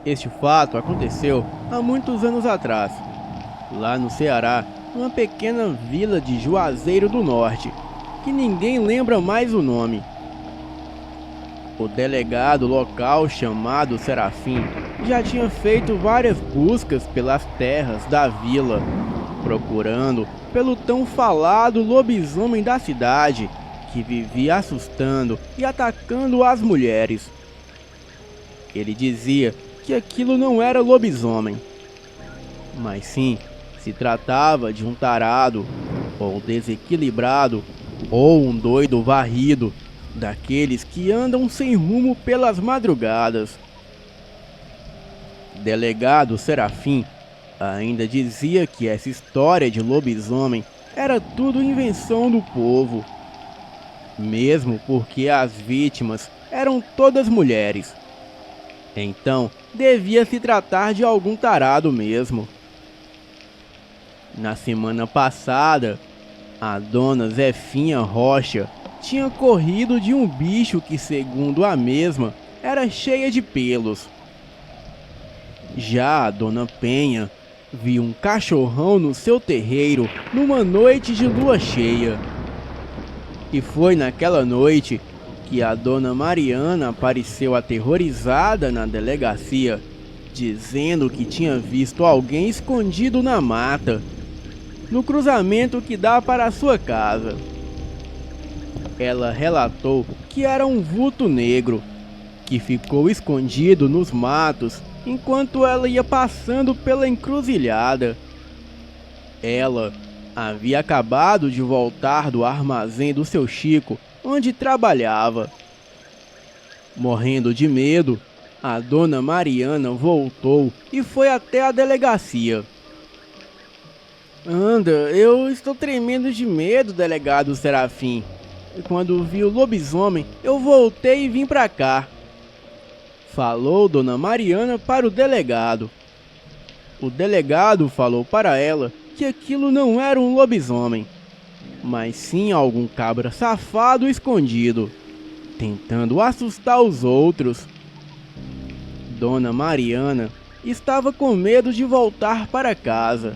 Este fato aconteceu há muitos anos atrás, lá no Ceará, numa pequena vila de Juazeiro do Norte, que ninguém lembra mais o nome. O delegado local, chamado Serafim, já tinha feito várias buscas pelas terras da vila, procurando pelo tão falado lobisomem da cidade, que vivia assustando e atacando as mulheres. Ele dizia que aquilo não era lobisomem, mas sim se tratava de um tarado, ou desequilibrado, ou um doido varrido, daqueles que andam sem rumo pelas madrugadas. Delegado Serafim ainda dizia que essa história de lobisomem era tudo invenção do povo, mesmo porque as vítimas eram todas mulheres. Então, devia se tratar de algum tarado mesmo. Na semana passada, a dona Zefinha Rocha tinha corrido de um bicho que, segundo a mesma, era cheia de pelos. Já a dona Penha viu um cachorrão no seu terreiro numa noite de lua cheia. E foi naquela noite que a dona Mariana apareceu aterrorizada na delegacia, dizendo que tinha visto alguém escondido na mata, no cruzamento que dá para a sua casa. Ela relatou que era um vulto negro, que ficou escondido nos matos enquanto ela ia passando pela encruzilhada. Ela havia acabado de voltar do armazém do seu Chico, onde trabalhava. Morrendo de medo, a dona Mariana voltou e foi até a delegacia. Anda, eu estou tremendo de medo, delegado Serafim. Quando vi o lobisomem, eu voltei e vim pra cá, falou dona Mariana para o delegado. O delegado falou para ela que aquilo não era um lobisomem, mas sim algum cabra safado escondido, tentando assustar os outros. Dona Mariana estava com medo de voltar para casa.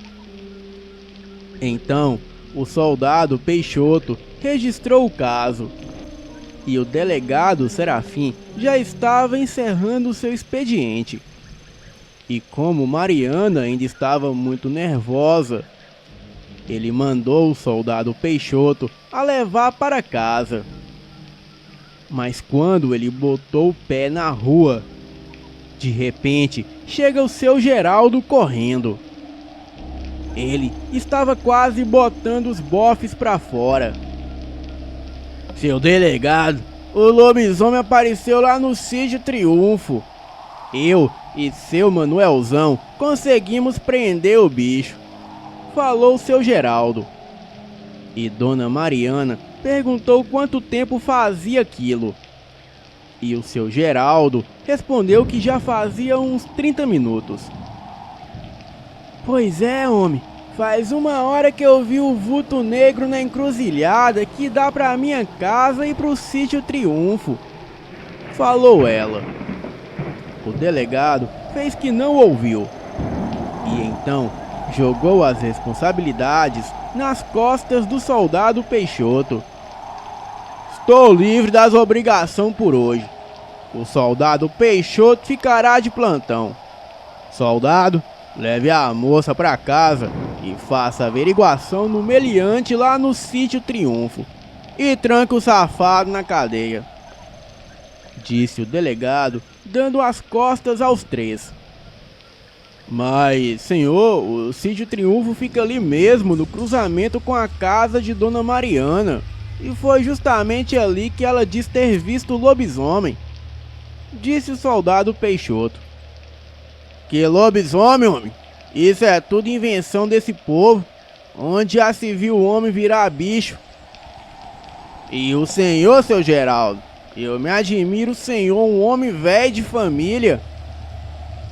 Então, o soldado Peixoto registrou o caso, e o delegado Serafim já estava encerrando seu expediente. E como Mariana ainda estava muito nervosa, ele mandou o soldado Peixoto a levar para casa. Mas quando ele botou o pé na rua, de repente chega o seu Geraldo correndo. Ele estava quase botando os bofes para fora. Seu delegado, o lobisomem apareceu lá no Sítio Triunfo. Eu e seu Manuelzão conseguimos prender o bicho, falou seu Geraldo. E dona Mariana perguntou quanto tempo fazia aquilo. E o seu Geraldo respondeu que já fazia uns 30 minutos. Pois é, homem, faz 1 hora que eu vi o vulto negro na encruzilhada que dá pra minha casa e pro Sítio Triunfo, falou ela. O delegado fez que não ouviu, e então jogou as responsabilidades nas costas do soldado Peixoto. Estou livre das obrigações por hoje. O soldado Peixoto ficará de plantão. Soldado, leve a moça para casa e faça averiguação no meliante lá no Sítio Triunfo. E tranque o safado na cadeia, disse o delegado, dando as costas aos três. Mas, senhor, o Sítio Triunfo fica ali mesmo, no cruzamento com a casa de dona Mariana. E foi justamente ali que ela diz ter visto o lobisomem, disse o soldado Peixoto. Que lobisomem, homem? Isso é tudo invenção desse povo, onde já se viu o homem virar bicho. E o senhor, seu Geraldo? Eu me admiro o senhor, um homem velho de família,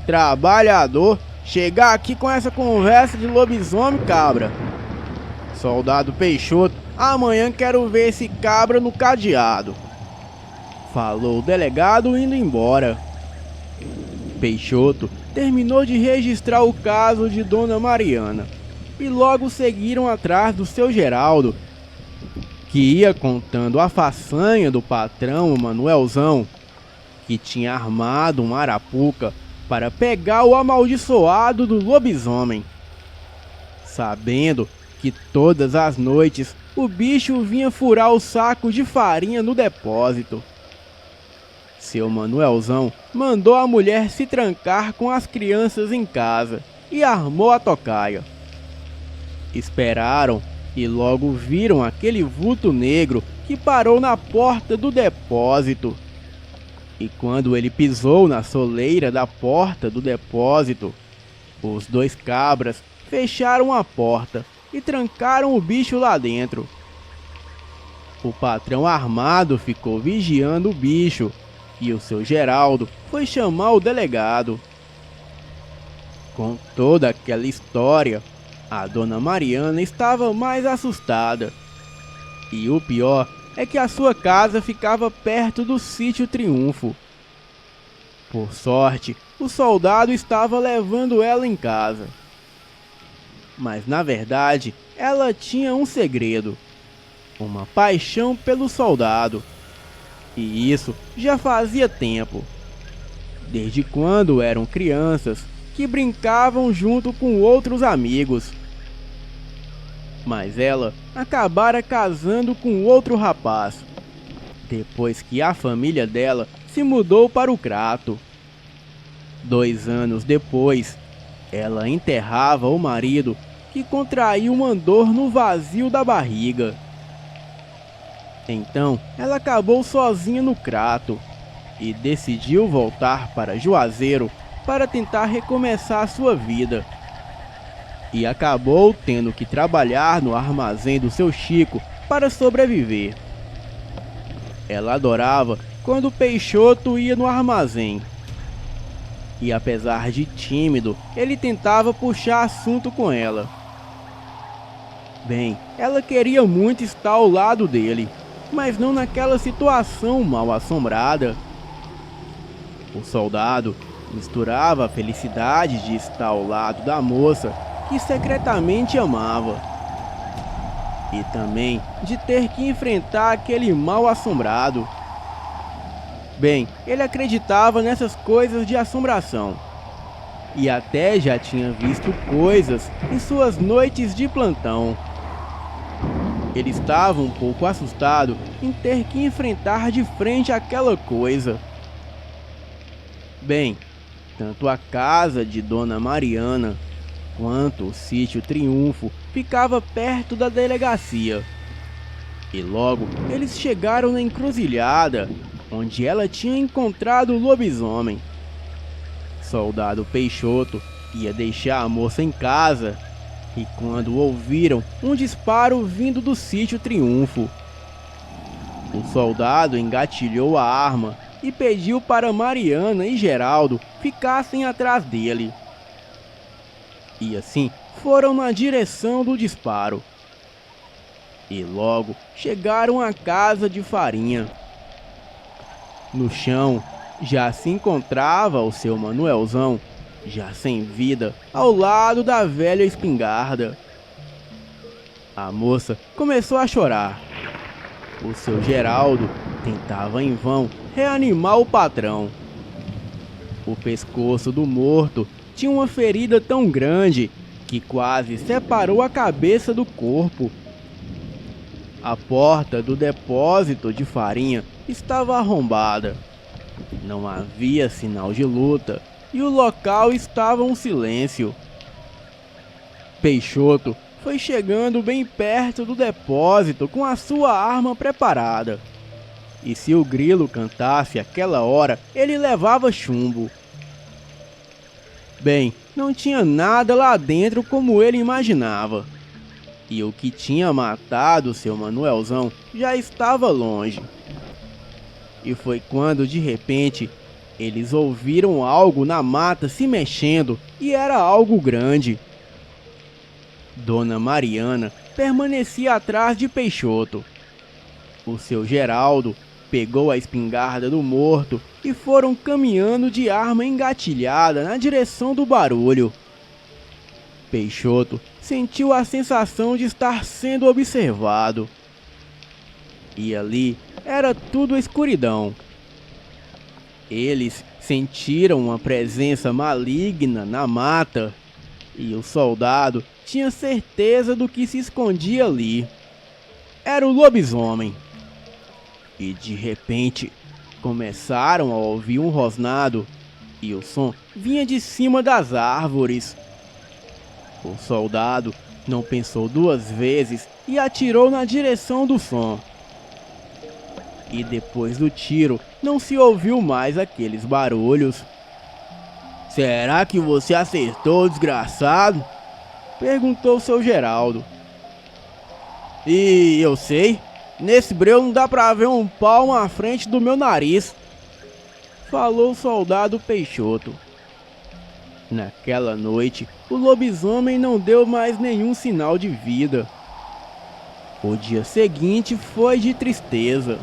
trabalhador, chegar aqui com essa conversa de lobisomem, cabra. Soldado Peixoto, amanhã quero ver esse cabra no cadeado, falou o delegado indo embora. Peixoto terminou de registrar o caso de Dona Mariana e logo seguiram atrás do seu Geraldo, que ia contando a façanha do patrão Manuelzão, que tinha armado uma arapuca para pegar o amaldiçoado do lobisomem. Sabendo que todas as noites o bicho vinha furar o saco de farinha no depósito, seu Manuelzão mandou a mulher se trancar com as crianças em casa e armou a tocaia. Esperaram e logo viram aquele vulto negro que parou na porta do depósito. E quando ele pisou na soleira da porta do depósito, os dois cabras fecharam a porta e trancaram o bicho lá dentro. O patrão armado ficou vigiando o bicho e o seu Geraldo foi chamar o delegado. Com toda aquela história, a Dona Mariana estava mais assustada. E o pior é que a sua casa ficava perto do Sítio Triunfo. Por sorte, o soldado estava levando ela em casa. Mas na verdade, ela tinha um segredo, uma paixão pelo soldado. E isso já fazia tempo, desde quando eram crianças que brincavam junto com outros amigos. Mas ela acabara casando com outro rapaz, depois que a família dela se mudou para o Crato. 2 anos depois, ela enterrava o marido que contraiu uma dor no vazio da barriga. Então, ela acabou sozinha no Crato e decidiu voltar para Juazeiro para tentar recomeçar sua vida. E acabou tendo que trabalhar no armazém do seu Chico para sobreviver. Ela adorava quando o Peixoto ia no armazém. E apesar de tímido, ele tentava puxar assunto com ela. Bem, ela queria muito estar ao lado dele, mas não naquela situação mal assombrada. O soldado misturava a felicidade de estar ao lado da moça que secretamente amava, e também de ter que enfrentar aquele mal assombrado. Bem, ele acreditava nessas coisas de assombração, e até já tinha visto coisas em suas noites de plantão. Ele estava um pouco assustado em ter que enfrentar de frente aquela coisa. Bem, tanto a casa de Dona Mariana quanto o Sítio Triunfo ficava perto da delegacia. E logo eles chegaram na encruzilhada, onde ela tinha encontrado o lobisomem. Soldado Peixoto ia deixar a moça em casa, e quando ouviram um disparo vindo do Sítio Triunfo, o soldado engatilhou a arma e pediu para Mariana e Geraldo ficassem atrás dele. E assim foram na direção do disparo. E logo chegaram à casa de farinha. No chão já se encontrava o seu Manuelzão, já sem vida, ao lado da velha espingarda. A moça começou a chorar. O seu Geraldo tentava em vão reanimar o patrão. O pescoço do morto tinha uma ferida tão grande que quase separou a cabeça do corpo. A porta do depósito de farinha estava arrombada. Não havia sinal de luta e o local estava um silêncio. Peixoto foi chegando bem perto do depósito com a sua arma preparada. E se o grilo cantasse aquela hora, ele levava chumbo. Bem, não tinha nada lá dentro como ele imaginava. E o que tinha matado seu Manuelzão já estava longe. E foi quando, de repente, eles ouviram algo na mata se mexendo, e era algo grande. Dona Mariana permanecia atrás de Peixoto. O seu Geraldo pegou a espingarda do morto e foram caminhando de arma engatilhada na direção do barulho. Peixoto sentiu a sensação de estar sendo observado. E ali era tudo escuridão. Eles sentiram uma presença maligna na mata e o soldado tinha certeza do que se escondia ali. Era o lobisomem. E de repente começaram a ouvir um rosnado e o som vinha de cima das árvores. O soldado não pensou duas vezes e atirou na direção do som. E depois do tiro não se ouviu mais aqueles barulhos. "Será que você acertou, desgraçado?" perguntou seu Geraldo. "E eu sei, nesse breu não dá pra ver um palmo à frente do meu nariz", falou o soldado Peixoto. Naquela noite, o lobisomem não deu mais nenhum sinal de vida. O dia seguinte foi de tristeza,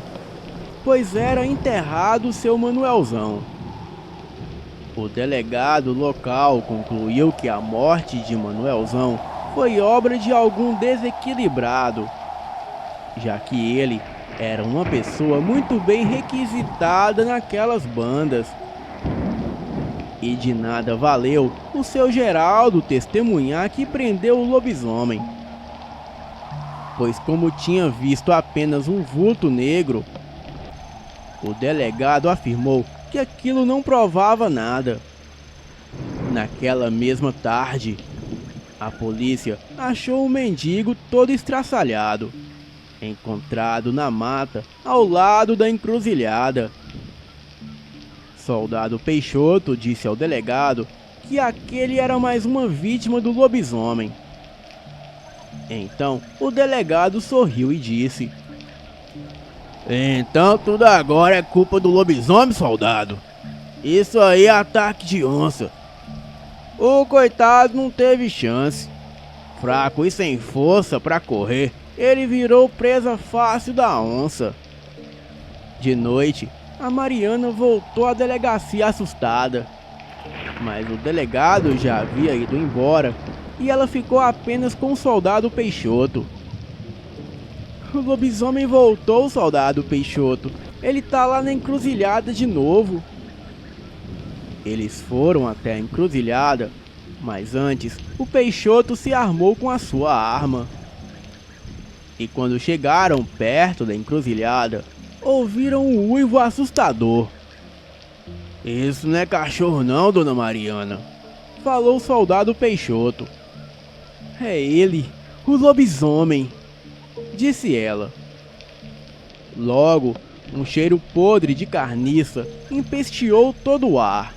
pois era enterrado seu Manuelzão. O delegado local concluiu que a morte de Manuelzão foi obra de algum desequilibrado, já que ele era uma pessoa muito bem requisitada naquelas bandas. E de nada valeu o seu Geraldo testemunhar que prendeu o lobisomem, pois como tinha visto apenas um vulto negro, o delegado afirmou que aquilo não provava nada. Naquela mesma tarde, a polícia achou um mendigo todo estraçalhado, encontrado na mata ao lado da encruzilhada. Soldado Peixoto disse ao delegado que aquele era mais uma vítima do lobisomem. Então o delegado sorriu e disse: "Então tudo agora é culpa do lobisomem, soldado? Isso aí é ataque de onça. O coitado não teve chance. Fraco e sem força para correr, ele virou presa fácil da onça." De noite, a Mariana voltou à delegacia assustada, mas o delegado já havia ido embora e ela ficou apenas com o soldado Peixoto. "O lobisomem voltou, soldado Peixoto. Ele tá lá na encruzilhada de novo." Eles foram até a encruzilhada, mas antes o Peixoto se armou com a sua arma. E quando chegaram perto da encruzilhada, ouviram um uivo assustador. "Isso não é cachorro não, dona Mariana", falou o soldado Peixoto. "É ele, o lobisomem", disse ela. Logo, um cheiro podre de carniça empesteou todo o ar.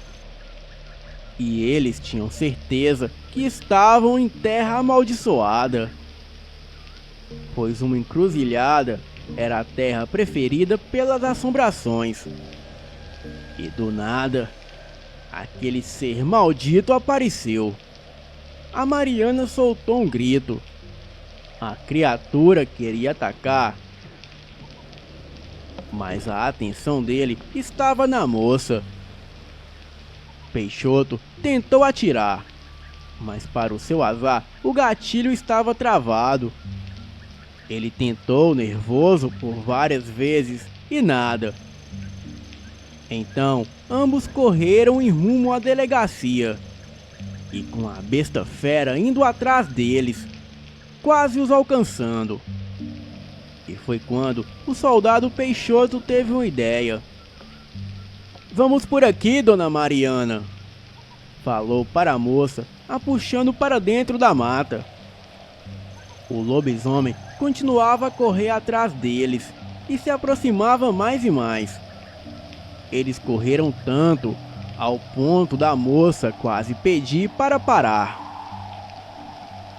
E eles tinham certeza que estavam em terra amaldiçoada, pois uma encruzilhada era a terra preferida pelas assombrações. E do nada, aquele ser maldito apareceu. A Mariana soltou um grito. A criatura queria atacar, mas a atenção dele estava na moça. Peixoto tentou atirar, mas para o seu azar, o gatilho estava travado. Ele tentou, nervoso, por várias vezes e nada. Então, ambos correram em rumo à delegacia, e com a besta fera indo atrás deles, quase os alcançando. E foi quando o soldado Peixoto teve uma ideia. "Vamos por aqui, dona Mariana", falou para a moça, a puxando para dentro da mata. O lobisomem continuava a correr atrás deles e se aproximava mais e mais. Eles correram tanto, ao ponto da moça quase pedir para parar.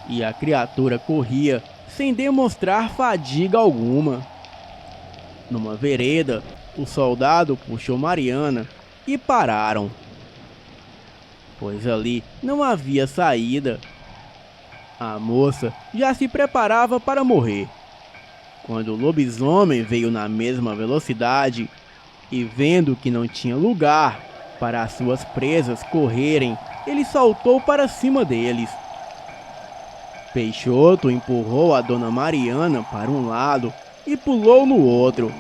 E a criatura corria sem demonstrar fadiga alguma. Numa vereda, o soldado puxou Mariana e pararam, pois ali não havia saída. A moça já se preparava para morrer. Quando o lobisomem veio na mesma velocidade e vendo que não tinha lugar para as suas presas correrem, ele saltou para cima deles. Peixoto empurrou a Dona Mariana para um lado e pulou no outro,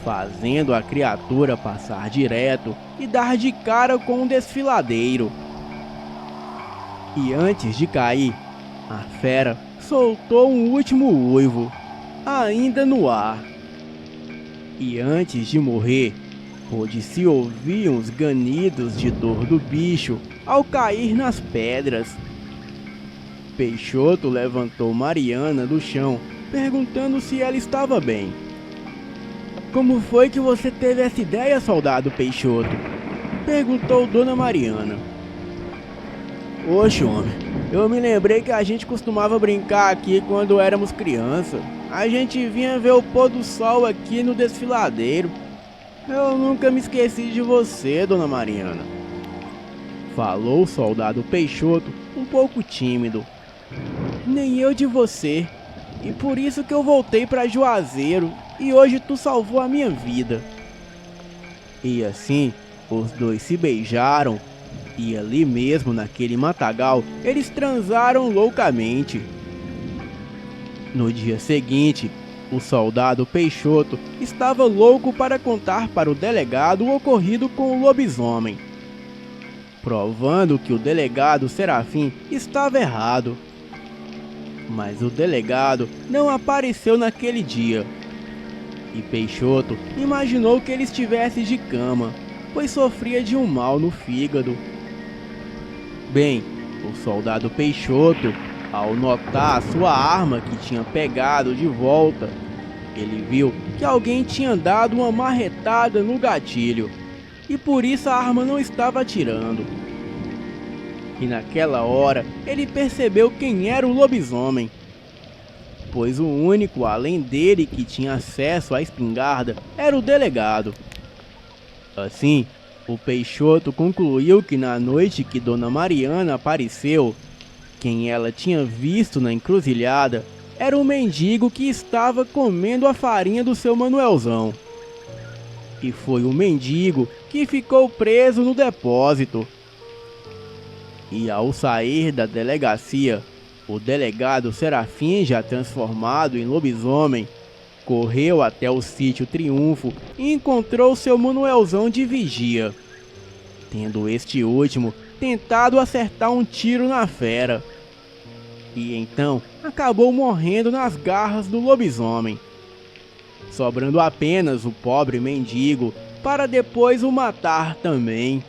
fazendo a criatura passar direto e dar de cara com um desfiladeiro. E antes de cair, a fera soltou um último uivo, ainda no ar. E antes de morrer, pôde-se ouvir uns ganidos de dor do bicho ao cair nas pedras. Peixoto levantou Mariana do chão, perguntando se ela estava bem. Como foi que você teve essa ideia, soldado Peixoto? Perguntou Dona Mariana. Oxe, homem, eu me lembrei que a gente costumava brincar aqui quando éramos criança. A gente vinha ver o pôr do sol aqui no desfiladeiro. Eu nunca me esqueci de você, Dona Mariana. Falou o soldado Peixoto, um pouco tímido. Nem eu de você. E por isso que eu voltei para Juazeiro e hoje tu salvou a minha vida. E assim, os dois se beijaram e ali mesmo naquele matagal eles transaram loucamente. No dia seguinte, o soldado Peixoto estava louco para contar para o delegado o ocorrido com o lobisomem, provando que o delegado Serafim estava errado. Mas o delegado não apareceu naquele dia. E Peixoto imaginou que ele estivesse de cama, pois sofria de um mal no fígado. Bem, o soldado Peixoto, ao notar a sua arma que tinha pegado de volta, ele viu que alguém tinha dado uma marretada no gatilho, e por isso a arma não estava atirando. E naquela hora ele percebeu quem era o lobisomem, pois o único além dele que tinha acesso à espingarda era o delegado. Assim, o Peixoto concluiu que na noite que Dona Mariana apareceu, quem ela tinha visto na encruzilhada era um mendigo que estava comendo a farinha do seu Manuelzão. E foi o mendigo que ficou preso no depósito. E ao sair da delegacia, o delegado Serafim, já transformado em lobisomem, correu até o sítio Triunfo e encontrou seu Manuelzão de vigia, tendo este último tentado acertar um tiro na fera. E então acabou morrendo nas garras do lobisomem, sobrando apenas o pobre mendigo para depois o matar também.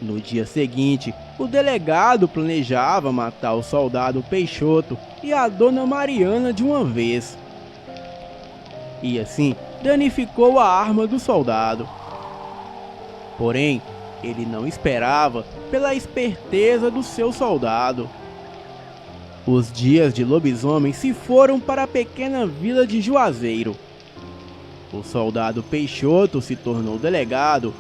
No dia seguinte, o delegado planejava matar o soldado Peixoto e a Dona Mariana de uma vez. E assim, danificou a arma do soldado. Porém, ele não esperava pela esperteza do seu soldado. Os dias de lobisomem se foram para a pequena vila de Juazeiro. O soldado Peixoto se tornou delegado,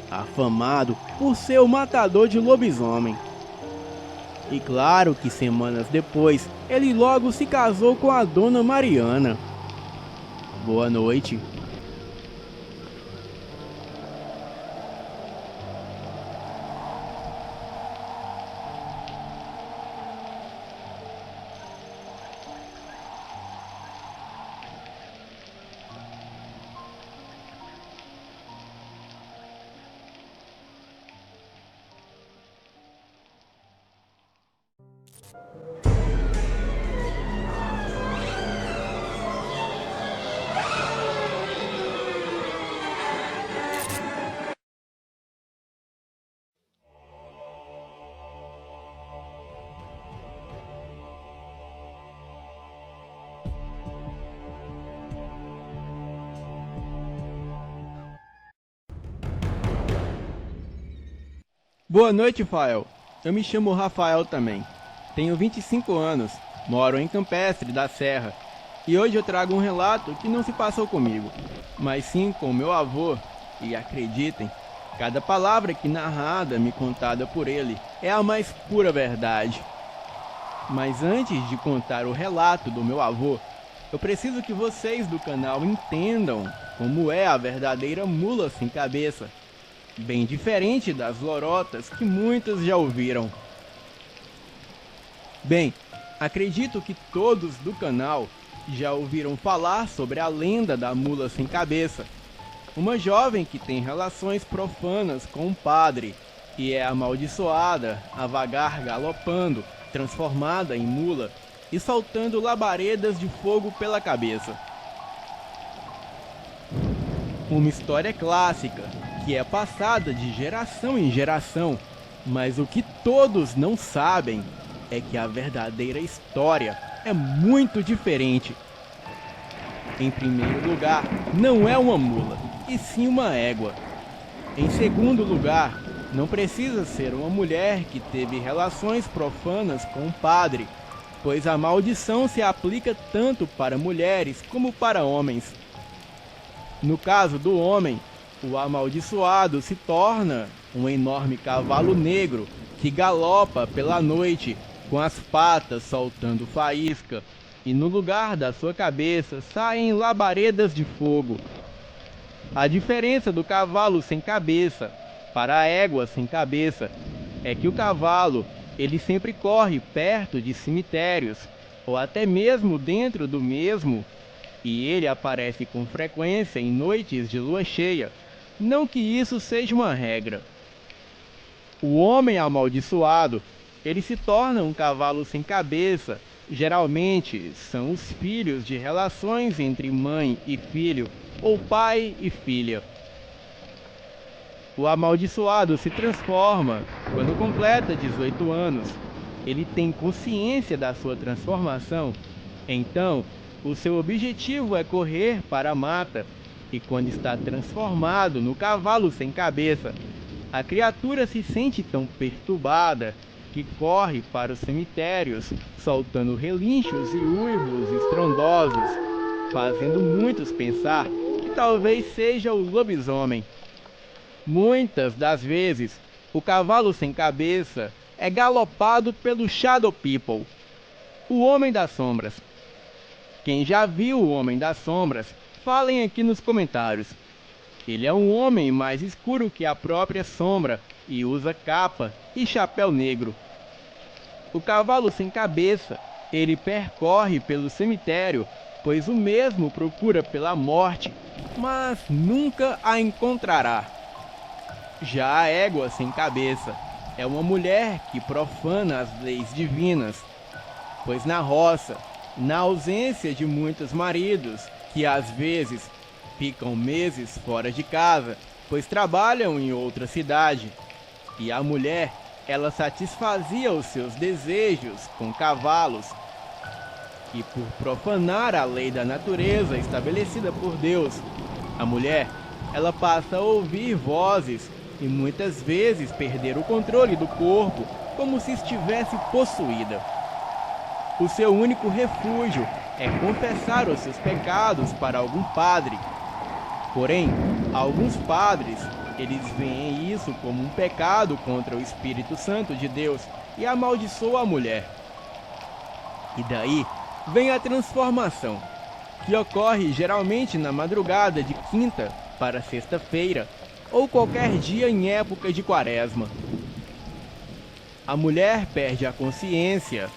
afamado por ser o matador de lobisomem. E claro que semanas depois, ele logo se casou com a Dona Mariana. Boa noite. Boa noite, Fael. Eu me chamo Rafael também. Tenho 25 anos, moro em Campestre da Serra. E hoje eu trago um relato que não se passou comigo, mas sim com meu avô. E acreditem, cada palavra que narrada me contada por ele é a mais pura verdade. Mas antes de contar o relato do meu avô, eu preciso que vocês do canal entendam como é a verdadeira mula sem cabeça, bem diferente das lorotas que muitos já ouviram. Bem, acredito que todos do canal já ouviram falar sobre a lenda da mula sem cabeça, uma jovem que tem relações profanas com um padre e é amaldiçoada a vagar galopando, transformada em mula e soltando labaredas de fogo pela cabeça. Uma história clássica que é passada de geração em geração, mas o que todos não sabem é que a verdadeira história é muito diferente. Em primeiro lugar, não é uma mula, e sim uma égua. Em segundo lugar, não precisa ser uma mulher que teve relações profanas com um padre, pois a maldição se aplica tanto para mulheres como para homens. No caso do homem, o amaldiçoado se torna um enorme cavalo negro que galopa pela noite com as patas soltando faísca, e no lugar da sua cabeça saem labaredas de fogo. A diferença do cavalo sem cabeça para a égua sem cabeça é que o cavalo ele sempre corre perto de cemitérios, ou até mesmo dentro do mesmo, e ele aparece com frequência em noites de lua cheia, não que isso seja uma regra. O homem amaldiçoado, ele se torna um cavalo sem cabeça, geralmente são os filhos de relações entre mãe e filho, ou pai e filha. O amaldiçoado se transforma quando completa 18 anos. Ele tem consciência da sua transformação, então o seu objetivo é correr para a mata, e quando está transformado no cavalo sem cabeça, a criatura se sente tão perturbada que corre para os cemitérios, soltando relinchos e uivos estrondosos, fazendo muitos pensar que talvez seja o lobisomem. Muitas das vezes, o cavalo sem cabeça é galopado pelo Shadow People, o Homem das Sombras. Quem já viu o Homem das Sombras, falem aqui nos comentários. Ele é um homem mais escuro que a própria sombra e usa capa e chapéu negro. O cavalo sem cabeça, ele percorre pelo cemitério, pois o mesmo procura pela morte, mas nunca a encontrará. Já a égua sem cabeça é uma mulher que profana as leis divinas, pois na roça, na ausência de muitos maridos, que às vezes ficam meses fora de casa, pois trabalham em outra cidade, e a mulher, ela satisfazia os seus desejos com cavalos, e por profanar a lei da natureza estabelecida por Deus, a mulher, ela passa a ouvir vozes e muitas vezes perder o controle do corpo, como se estivesse possuída. O seu único refúgio é confessar os seus pecados para algum padre. Porém, alguns padres, eles veem isso como um pecado contra o Espírito Santo de Deus e amaldiçoam a mulher. E daí vem a transformação, que ocorre geralmente na madrugada de quinta para sexta-feira, ou qualquer dia em época de quaresma. A mulher perde a consciência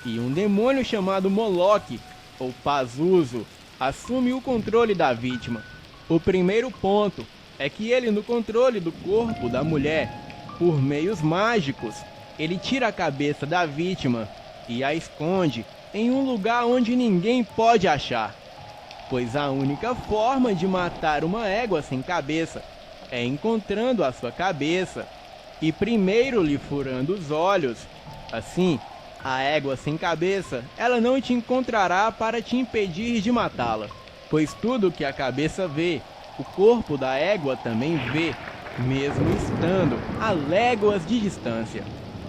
e um demônio chamado Moloque, ou Pazuzu, assume o controle da vítima. O primeiro ponto é que ele, no controle do corpo da mulher, por meios mágicos, ele tira a cabeça da vítima e a esconde em um lugar onde ninguém pode achar, pois a única forma de matar uma égua sem cabeça é encontrando a sua cabeça e primeiro lhe furando os olhos. Assim, a égua sem cabeça, ela não te encontrará para te impedir de matá-la, pois tudo que a cabeça vê, o corpo da égua também vê, mesmo estando a léguas de distância.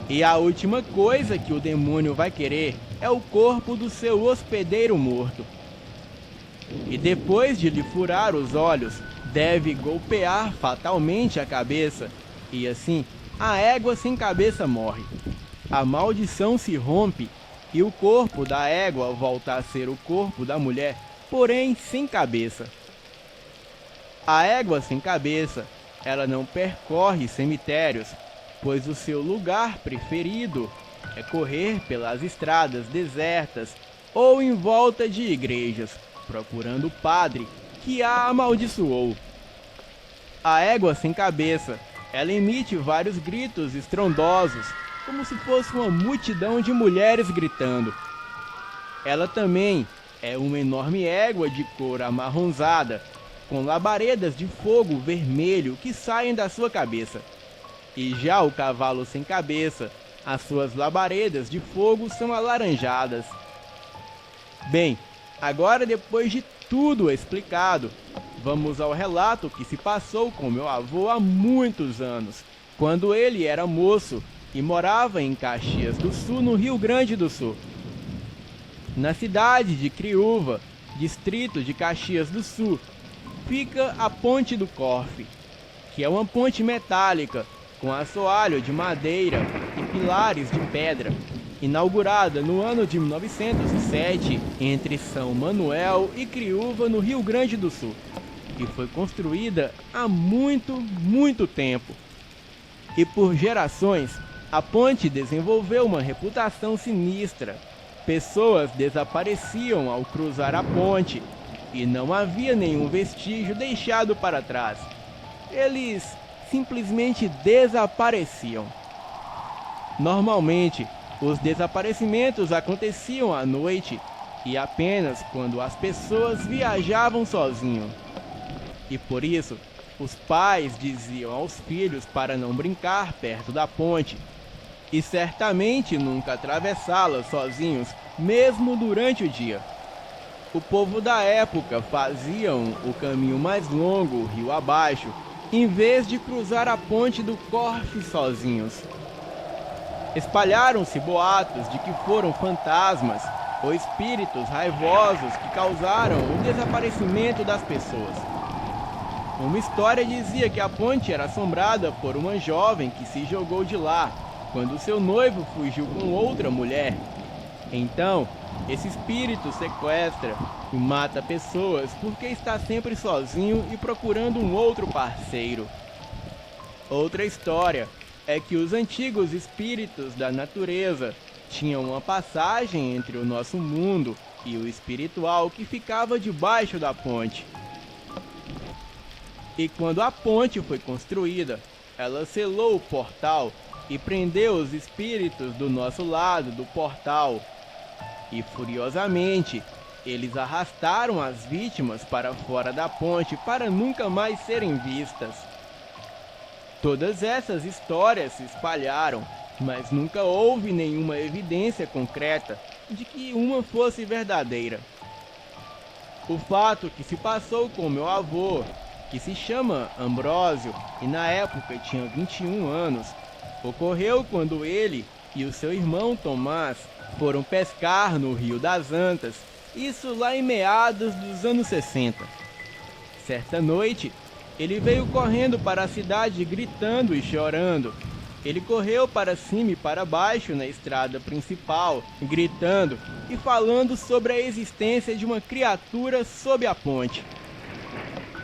E a última coisa que o demônio vai querer é o corpo do seu hospedeiro morto. E depois de lhe furar os olhos, deve golpear fatalmente a cabeça, e assim a égua sem cabeça morre. A maldição se rompe e o corpo da égua volta a ser o corpo da mulher, porém sem cabeça. A égua sem cabeça, ela não percorre cemitérios, pois o seu lugar preferido é correr pelas estradas desertas ou em volta de igrejas, procurando o padre que a amaldiçoou. A égua sem cabeça, ela emite vários gritos estrondosos, como se fosse uma multidão de mulheres gritando. Ela também é uma enorme égua de cor amarronzada, com labaredas de fogo vermelho que saem da sua cabeça. E já o cavalo sem cabeça, as suas labaredas de fogo são alaranjadas. Bem, agora depois de tudo explicado, vamos ao relato que se passou com meu avô há muitos anos, quando ele era moço e morava em Caxias do Sul, no Rio Grande do Sul. Na cidade de Criúva, distrito de Caxias do Sul, fica a Ponte do Corfe, que é uma ponte metálica com assoalho de madeira e pilares de pedra, inaugurada no ano de 1907 entre São Manuel e Criúva, no Rio Grande do Sul, e foi construída há muito tempo. E por gerações, a ponte desenvolveu uma reputação sinistra. Pessoas desapareciam ao cruzar a ponte e não havia nenhum vestígio deixado para trás. Eles simplesmente desapareciam. Normalmente, os desaparecimentos aconteciam à noite e apenas quando as pessoas viajavam sozinhos. E por isso, os pais diziam aos filhos para não brincar perto da ponte e certamente nunca atravessá-la sozinhos, mesmo durante o dia. O povo da época faziam o caminho mais longo, rio abaixo, em vez de cruzar a ponte do Corfe sozinhos. Espalharam-se boatos de que foram fantasmas ou espíritos raivosos que causaram o desaparecimento das pessoas. Uma história dizia que a ponte era assombrada por uma jovem que se jogou de lá quando seu noivo fugiu com outra mulher. Então, esse espírito sequestra e mata pessoas porque está sempre sozinho e procurando um outro parceiro. Outra história é que os antigos espíritos da natureza tinham uma passagem entre o nosso mundo e o espiritual que ficava debaixo da ponte. E quando a ponte foi construída, ela selou o portal e prendeu os espíritos do nosso lado do portal. E furiosamente, eles arrastaram as vítimas para fora da ponte para nunca mais serem vistas. Todas essas histórias se espalharam, mas nunca houve nenhuma evidência concreta de que uma fosse verdadeira. O fato que se passou com meu avô, que se chama Ambrósio e na época tinha 21 anos, ocorreu quando ele e o seu irmão Tomás foram pescar no Rio das Antas, isso lá em meados dos anos 60. Certa noite, ele veio correndo para a cidade gritando e chorando. Ele correu para cima e para baixo na estrada principal, gritando e falando sobre a existência de uma criatura sob a ponte.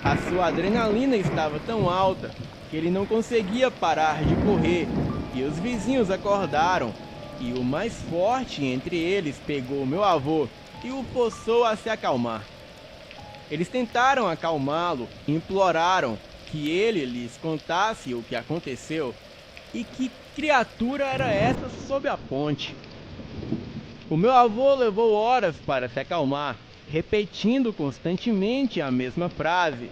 A sua adrenalina estava tão alta que ele não conseguia parar de correr, e os vizinhos acordaram, e o mais forte entre eles pegou meu avô e o forçou a se acalmar. Eles tentaram acalmá-lo, imploraram que ele lhes contasse o que aconteceu e que criatura era essa sob a ponte. O meu avô levou horas para se acalmar, repetindo constantemente a mesma frase: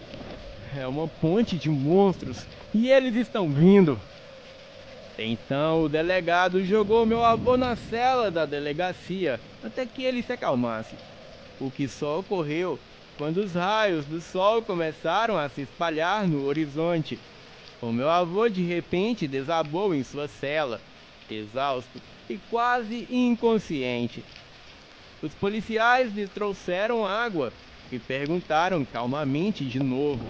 "É uma ponte de monstros e eles estão vindo." Então o delegado jogou meu avô na cela da delegacia até que ele se acalmasse, o que só ocorreu quando os raios do sol começaram a se espalhar no horizonte. O meu avô de repente desabou em sua cela, exausto e quase inconsciente. Os policiais lhe trouxeram água e perguntaram calmamente de novo.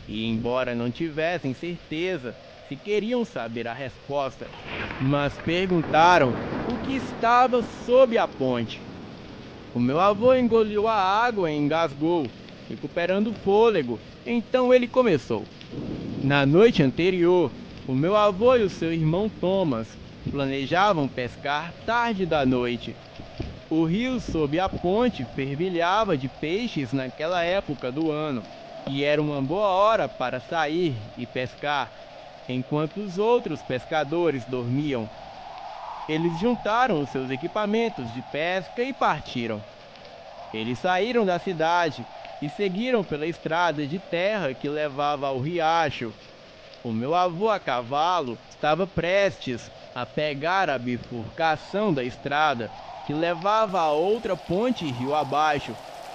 E embora não tivessem certeza se queriam saber a resposta, mas perguntaram o que estava sob a ponte. O meu avô engoliu a água e engasgou, recuperando o fôlego. Então ele começou. Na noite anterior, o meu avô e o seu irmão Thomas planejavam pescar tarde da noite. O rio sob a ponte fervilhava de peixes naquela época do ano, e era uma boa hora para sair e pescar, enquanto os outros pescadores dormiam. Eles juntaram os seus equipamentos de pesca e partiram. Eles saíram da cidade e seguiram pela estrada de terra que levava ao riacho. O meu avô a cavalo estava prestes a pegar a bifurcação da estrada que levava a outra ponte rio abaixo,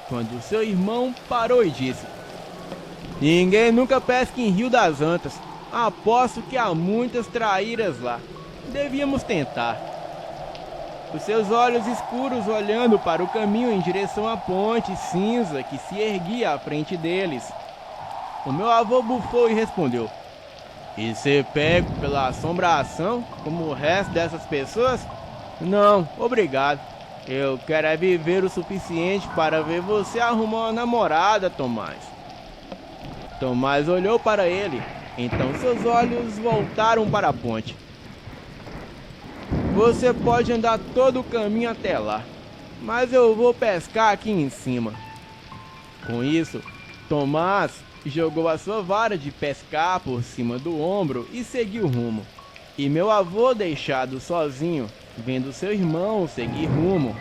quando seu irmão parou e disse: "Ninguém nunca pesca em Rio das Antas. Aposto que há muitas traíras lá. Devíamos tentar." Os seus olhos escuros olhando para o caminho em direção à ponte cinza que se erguia à frente deles. O meu avô bufou e respondeu: "E ser pego pela assombração, como o resto dessas pessoas? Não, obrigado. Eu quero é viver o suficiente para ver você arrumar uma namorada, Tomás." Tomás olhou para ele, então seus olhos voltaram para a ponte. "Você pode andar todo o caminho até lá, mas eu vou pescar aqui em cima." Com isso, Tomás jogou a sua vara de pescar por cima do ombro e seguiu rumo. E meu avô, deixado sozinho, vendo seu irmão seguir rumo.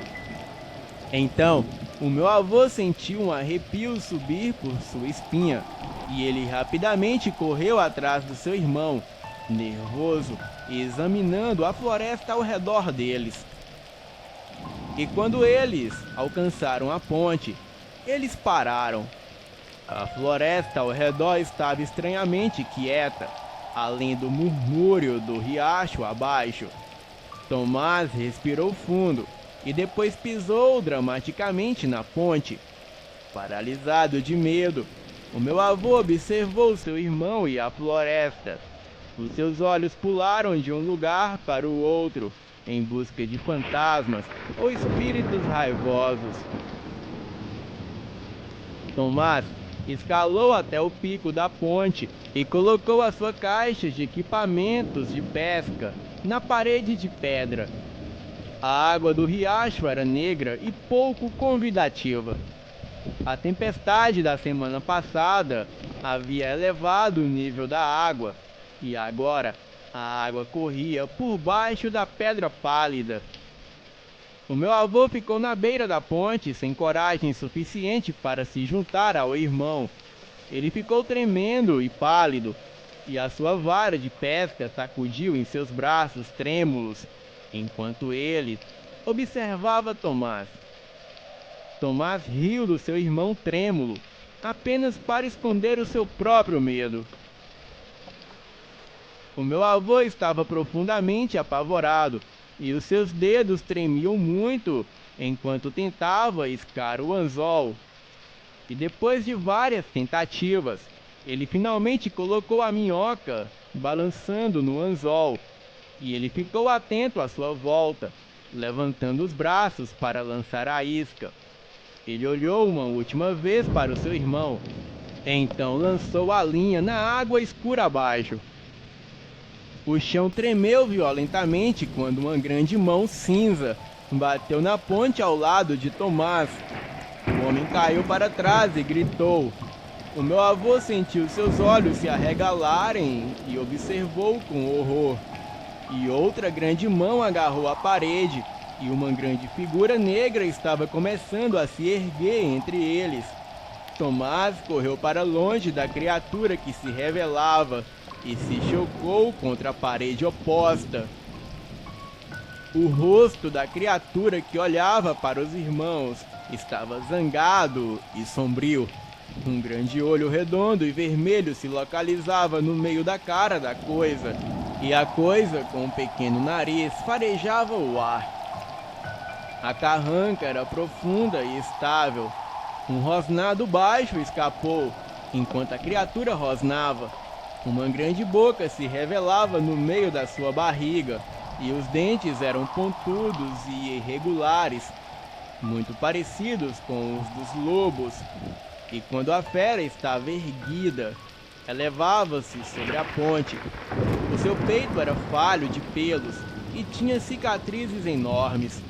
Então, o meu avô sentiu um arrepio subir por sua espinha, e ele rapidamente correu atrás do seu irmão, nervoso, examinando a floresta ao redor deles. E quando eles alcançaram a ponte, eles pararam. A floresta ao redor estava estranhamente quieta, além do murmúrio do riacho abaixo. Tomás respirou fundo e depois pisou dramaticamente na ponte. Paralisado de medo, o meu avô observou seu irmão e a floresta. Os seus olhos pularam de um lugar para o outro, em busca de fantasmas ou espíritos raivosos. Tomás escalou até o pico da ponte e colocou a sua caixa de equipamentos de pesca na parede de pedra. A água do riacho era negra e pouco convidativa. A tempestade da semana passada havia elevado o nível da água, e agora a água corria por baixo da pedra pálida. O meu avô ficou na beira da ponte sem coragem suficiente para se juntar ao irmão. Ele ficou tremendo e pálido, e a sua vara de pesca sacudiu em seus braços trêmulos, enquanto ele observava Tomás. Tomás riu do seu irmão trêmulo, apenas para esconder o seu próprio medo. O meu avô estava profundamente apavorado, e os seus dedos tremiam muito enquanto tentava iscar o anzol. E depois de várias tentativas, ele finalmente colocou a minhoca balançando no anzol, e ele ficou atento à sua volta, levantando os braços para lançar a isca. Ele olhou uma última vez para o seu irmão, então lançou a linha na água escura abaixo. O chão tremeu violentamente quando uma grande mão cinza bateu na ponte ao lado de Tomás. O homem caiu para trás e gritou. O meu avô sentiu seus olhos se arregalarem e observou com horror. E outra grande mão agarrou a parede, e uma grande figura negra estava começando a se erguer entre eles. Tomás correu para longe da criatura que se revelava e se chocou contra a parede oposta. O rosto da criatura que olhava para os irmãos estava zangado e sombrio. Um grande olho redondo e vermelho se localizava no meio da cara da coisa, e a coisa com um pequeno nariz farejava o ar. A carranca era profunda e estável. Um rosnado baixo escapou, enquanto a criatura rosnava. Uma grande boca se revelava no meio da sua barriga, e os dentes eram pontudos e irregulares, muito parecidos com os dos lobos, e quando a fera estava erguida, elevava-se sobre a ponte. O seu peito era falho de pelos e tinha cicatrizes enormes.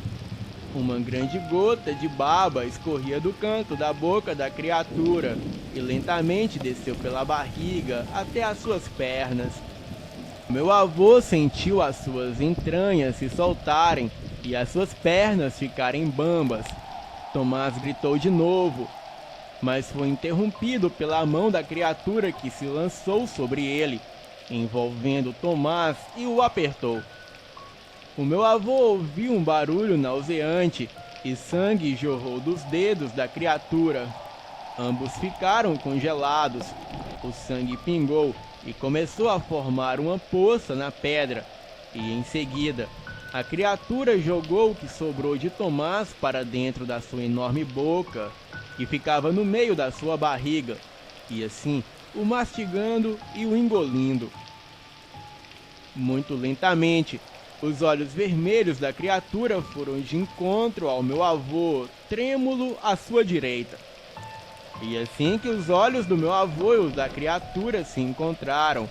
Uma grande gota de baba escorria do canto da boca da criatura e lentamente desceu pela barriga até as suas pernas. Meu avô sentiu as suas entranhas se soltarem e as suas pernas ficarem bambas. Tomás gritou de novo, mas foi interrompido pela mão da criatura que se lançou sobre ele, envolvendo Tomás e o apertou. O meu avô ouviu um barulho nauseante e sangue jorrou dos dedos da criatura. Ambos ficaram congelados. O sangue pingou e começou a formar uma poça na pedra. E em seguida, a criatura jogou o que sobrou de Tomás para dentro da sua enorme boca, que ficava no meio da sua barriga, e assim o mastigando e o engolindo. Muito lentamente, os olhos vermelhos da criatura foram de encontro ao meu avô, trêmulo à sua direita. E assim que os olhos do meu avô e os da criatura se encontraram,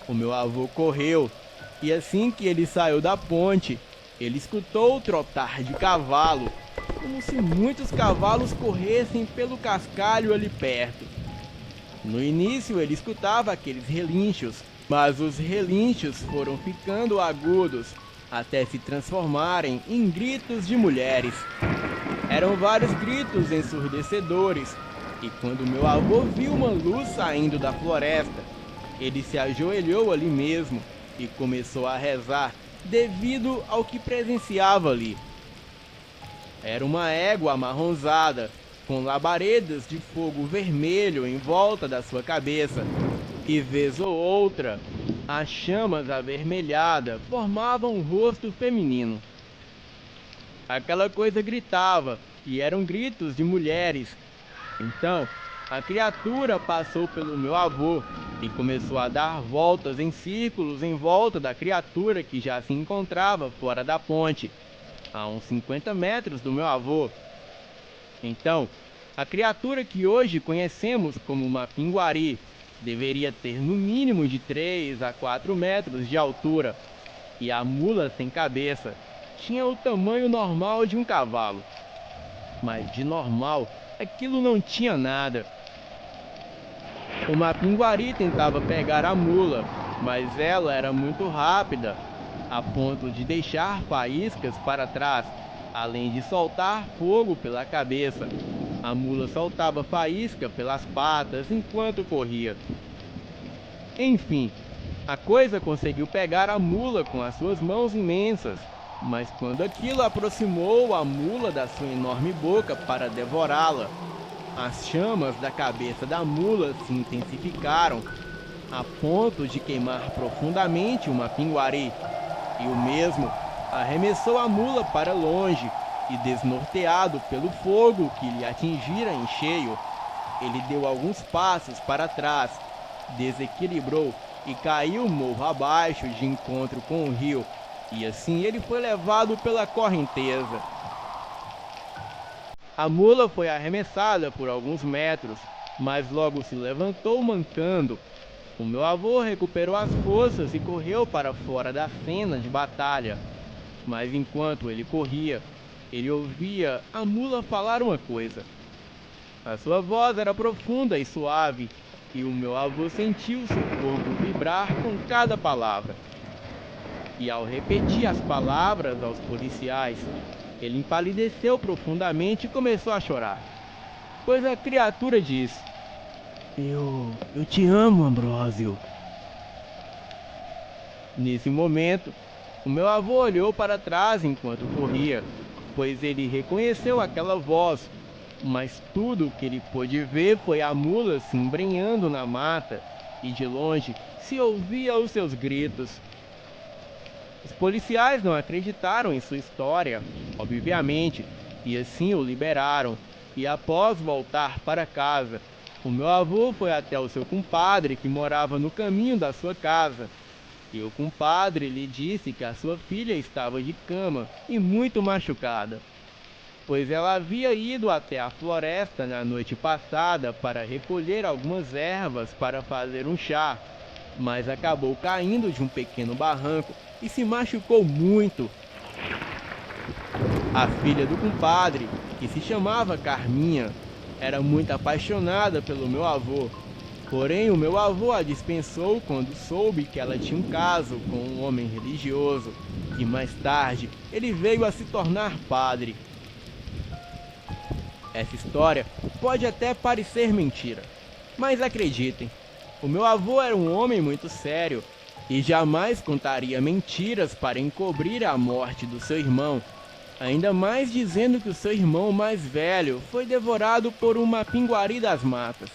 o meu avô correu, e assim que ele saiu da ponte, ele escutou o trotar de cavalo, como se muitos cavalos corressem pelo cascalho ali perto. No início ele escutava aqueles relinchos, mas os relinchos foram ficando agudos, até se transformarem em gritos de mulheres. Eram vários gritos ensurdecedores, e quando meu avô viu uma luz saindo da floresta, ele se ajoelhou ali mesmo e começou a rezar devido ao que presenciava ali. Era uma égua amarronzada, com labaredas de fogo vermelho em volta da sua cabeça, e vez ou outra, as chamas avermelhadas formavam um rosto feminino. Aquela coisa gritava, e eram gritos de mulheres. Então, a criatura passou pelo meu avô e começou a dar voltas em círculos em volta da criatura que já se encontrava fora da ponte, a uns 50 metros do meu avô. Então, a criatura que hoje conhecemos como uma pinguari deveria ter no mínimo de 3 a 4 metros de altura, e a mula sem cabeça tinha o tamanho normal de um cavalo. Mas de normal, aquilo não tinha nada. O mapinguari tentava pegar a mula, mas ela era muito rápida, a ponto de deixar faíscas para trás, além de soltar fogo pela cabeça. A mula soltava faísca pelas patas enquanto corria. Enfim, a coisa conseguiu pegar a mula com as suas mãos imensas, mas quando aquilo aproximou a mula da sua enorme boca para devorá-la, as chamas da cabeça da mula se intensificaram, a ponto de queimar profundamente uma pinguari, e o mesmo arremessou a mula para longe, e desnorteado pelo fogo que lhe atingira em cheio, ele deu alguns passos para trás, desequilibrou e caiu morro abaixo de encontro com o rio, e assim ele foi levado pela correnteza. A mula foi arremessada por alguns metros, mas logo se levantou mancando. O meu avô recuperou as forças e correu para fora da cena de batalha. Mas enquanto ele corria, ele ouvia a mula falar uma coisa. A sua voz era profunda e suave, e o meu avô sentiu seu corpo vibrar com cada palavra. E ao repetir as palavras aos policiais, ele empalideceu profundamente e começou a chorar. Pois a criatura disse: Eu te amo, Ambrósio. Nesse momento, o meu avô olhou para trás enquanto corria, pois ele reconheceu aquela voz, mas tudo o que ele pôde ver foi a mula se embrenhando na mata, e de longe se ouvia os seus gritos. Os policiais não acreditaram em sua história, obviamente, e assim o liberaram. E após voltar para casa, o meu avô foi até o seu compadre que morava no caminho da sua casa. e o compadre lhe disse que a sua filha estava de cama e muito machucada, pois ela havia ido até a floresta na noite passada para recolher algumas ervas para fazer um chá, mas acabou caindo de um pequeno barranco e se machucou muito. A filha do compadre, que se chamava Carminha, era muito apaixonada pelo meu avô. Porém, o meu avô a dispensou quando soube que ela tinha um caso com um homem religioso, e mais tarde ele veio a se tornar padre. Essa história pode até parecer mentira, mas acreditem, o meu avô era um homem muito sério e jamais contaria mentiras para encobrir a morte do seu irmão, ainda mais dizendo que o seu irmão mais velho foi devorado por uma pinguari das matas.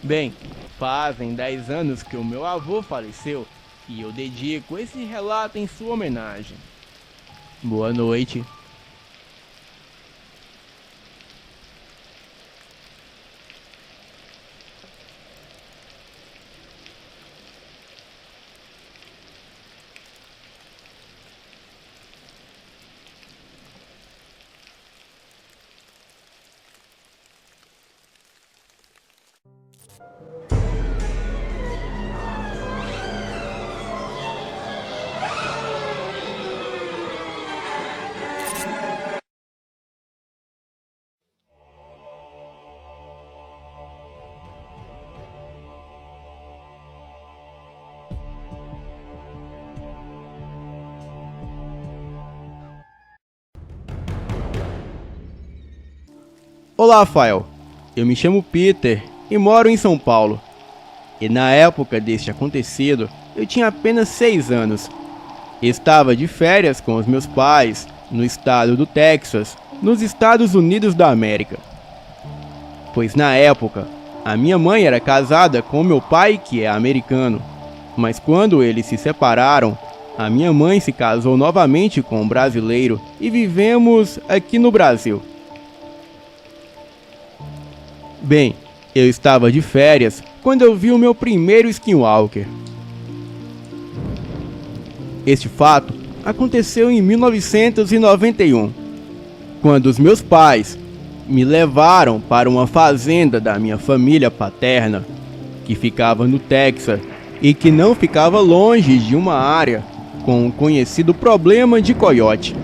Bem, fazem 10 anos que o meu avô faleceu e eu dedico esse relato em sua homenagem. Boa noite. Olá, Rafael. Eu me chamo Peter e moro em São Paulo. E na época deste acontecido, eu tinha apenas 6 anos. Estava de férias com os meus pais, no estado do Texas, nos Estados Unidos da América. Pois na época, a minha mãe era casada com meu pai, que é americano. Mas quando eles se separaram, a minha mãe se casou novamente com um brasileiro e vivemos aqui no Brasil. Bem, eu estava de férias quando eu vi o meu primeiro skinwalker. Este fato aconteceu em 1991, quando os meus pais me levaram para uma fazenda da minha família paterna, que ficava no Texas e que não ficava longe de uma área com um conhecido problema de coiote.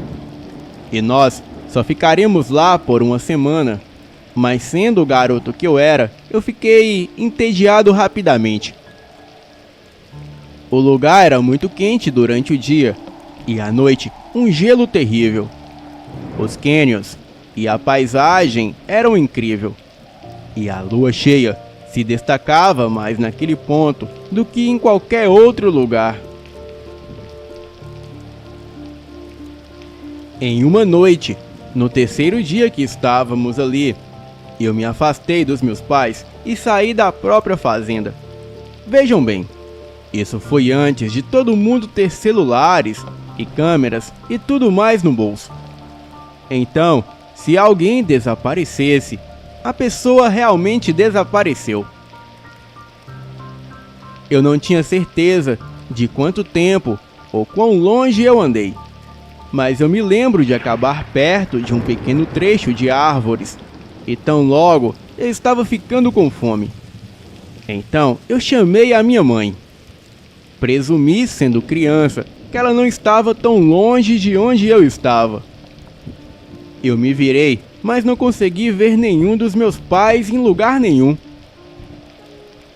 E nós só ficaremos lá por uma semana. Mas sendo o garoto que eu era, eu fiquei entediado rapidamente. O lugar era muito quente durante o dia, e à noite um gelo terrível. Os canyons e a paisagem eram incríveis, e a lua cheia se destacava mais naquele ponto do que em qualquer outro lugar. Em uma noite, no terceiro dia que estávamos ali, eu me afastei dos meus pais e saí da própria fazenda. Vejam bem, isso foi antes de todo mundo ter celulares e câmeras e tudo mais no bolso. Então, se alguém desaparecesse, a pessoa realmente desapareceu. Eu não tinha certeza de quanto tempo ou quão longe eu andei, mas eu me lembro de acabar perto de um pequeno trecho de árvores. E tão logo eu estava ficando com fome. Então eu chamei a minha mãe. Presumi, sendo criança, que ela não estava tão longe de onde eu estava. Eu me virei, mas não consegui ver nenhum dos meus pais em lugar nenhum.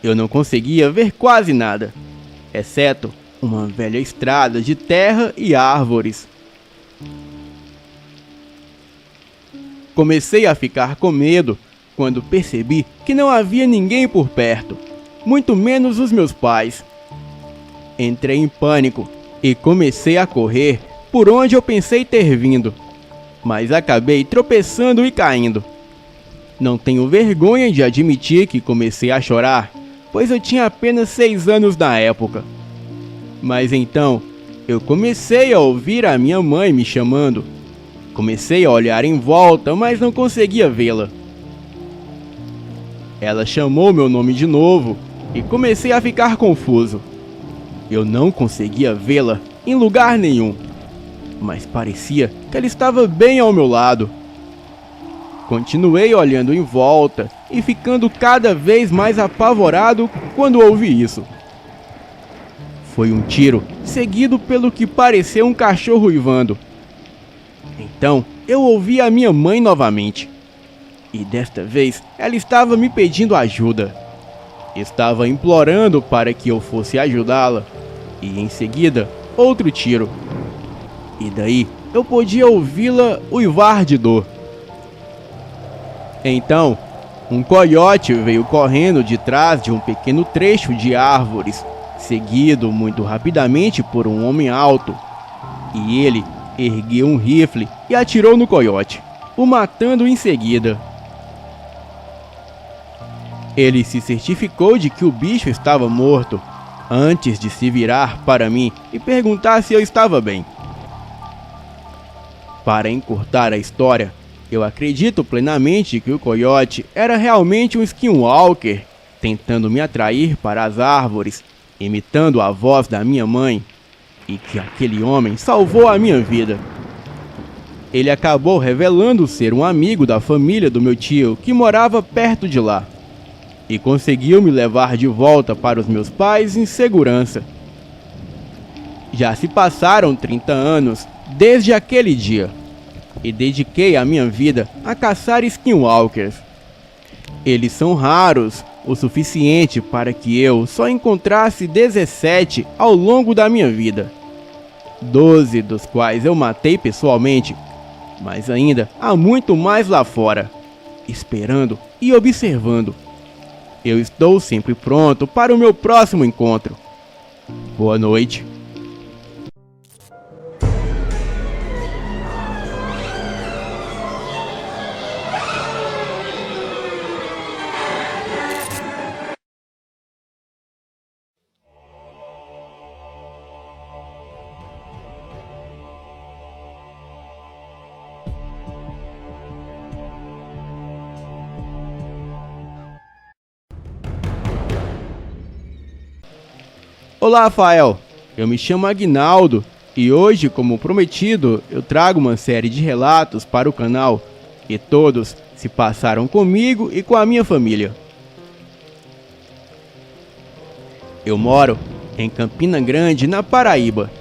Eu não conseguia ver quase nada, exceto uma velha estrada de terra e árvores. Comecei a ficar com medo quando percebi que não havia ninguém por perto, muito menos os meus pais. Entrei em pânico e comecei a correr por onde eu pensei ter vindo, mas acabei tropeçando e caindo. Não tenho vergonha de admitir que comecei a chorar, pois eu tinha apenas 6 anos na época. Mas então, eu comecei a ouvir a minha mãe me chamando. Comecei a olhar em volta, mas não conseguia vê-la. Ela chamou meu nome de novo e comecei a ficar confuso. Eu não conseguia vê-la em lugar nenhum, mas parecia que ela estava bem ao meu lado. Continuei olhando em volta e ficando cada vez mais apavorado quando ouvi isso. Foi um tiro, seguido pelo que pareceu um cachorro uivando. Então, eu ouvi a minha mãe novamente. E desta vez, ela estava me pedindo ajuda. Estava implorando para que eu fosse ajudá-la. E em seguida, outro tiro. E daí, eu podia ouvi-la uivar de dor. Então, um coiote veio correndo de trás de um pequeno trecho de árvores, seguido muito rapidamente por um homem alto. E ele ergueu um rifle e atirou no coiote, o matando em seguida. Ele se certificou de que o bicho estava morto, antes de se virar para mim e perguntar se eu estava bem. Para encurtar a história, eu acredito plenamente que o coiote era realmente um skinwalker, tentando me atrair para as árvores, imitando a voz da minha mãe, e que aquele homem salvou a minha vida. Ele acabou revelando ser um amigo da família do meu tio que morava perto de lá, e conseguiu me levar de volta para os meus pais em segurança. Já se passaram 30 anos desde aquele dia, e dediquei a minha vida a caçar skinwalkers. Eles são raros o suficiente para que eu só encontrasse 17 ao longo da minha vida. 12 dos quais eu matei pessoalmente, mas ainda há muito mais lá fora, esperando e observando. Eu estou sempre pronto para o meu próximo encontro. Boa noite. Olá, Rafael. Eu me chamo Aguinaldo e hoje, como prometido, eu trago uma série de relatos para o canal e todos se passaram comigo e com a minha família. Eu moro em Campina Grande, na Paraíba,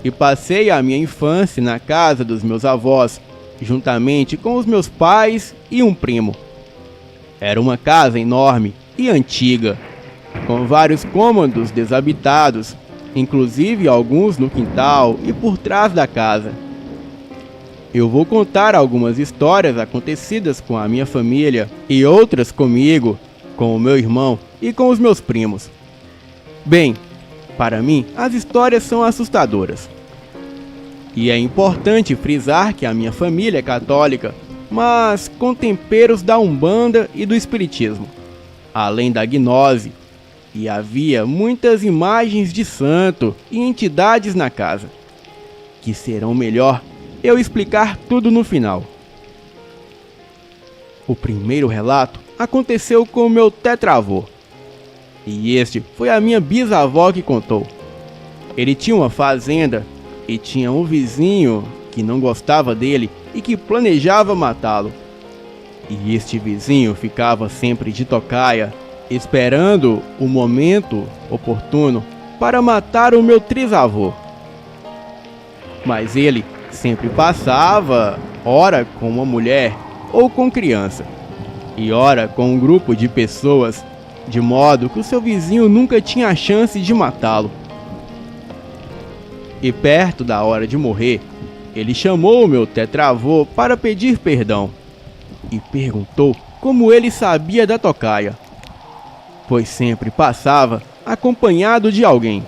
e passei a minha infância na casa dos meus avós, juntamente com os meus pais e um primo. Era uma casa enorme e antiga, com vários cômodos desabitados, inclusive alguns no quintal e por trás da casa. Eu vou contar algumas histórias acontecidas com a minha família e outras comigo, com o meu irmão e com os meus primos. Bem, para mim, as histórias são assustadoras. E é importante frisar que a minha família é católica, mas com temperos da Umbanda e do Espiritismo, além da gnose. E havia muitas imagens de santo e entidades na casa, que serão melhor eu explicar tudo no final. O primeiro relato aconteceu com o meu tetravô, e este foi a minha bisavó que contou. Ele tinha uma fazenda e tinha um vizinho que não gostava dele e que planejava matá-lo. E este vizinho ficava sempre de tocaia, esperando o momento oportuno para matar o meu trisavô. Mas ele sempre passava, ora com uma mulher ou com criança, e ora com um grupo de pessoas, de modo que o seu vizinho nunca tinha a chance de matá-lo. E perto da hora de morrer, ele chamou o meu tetravô para pedir perdão e perguntou como ele sabia da tocaia, pois sempre passava acompanhado de alguém.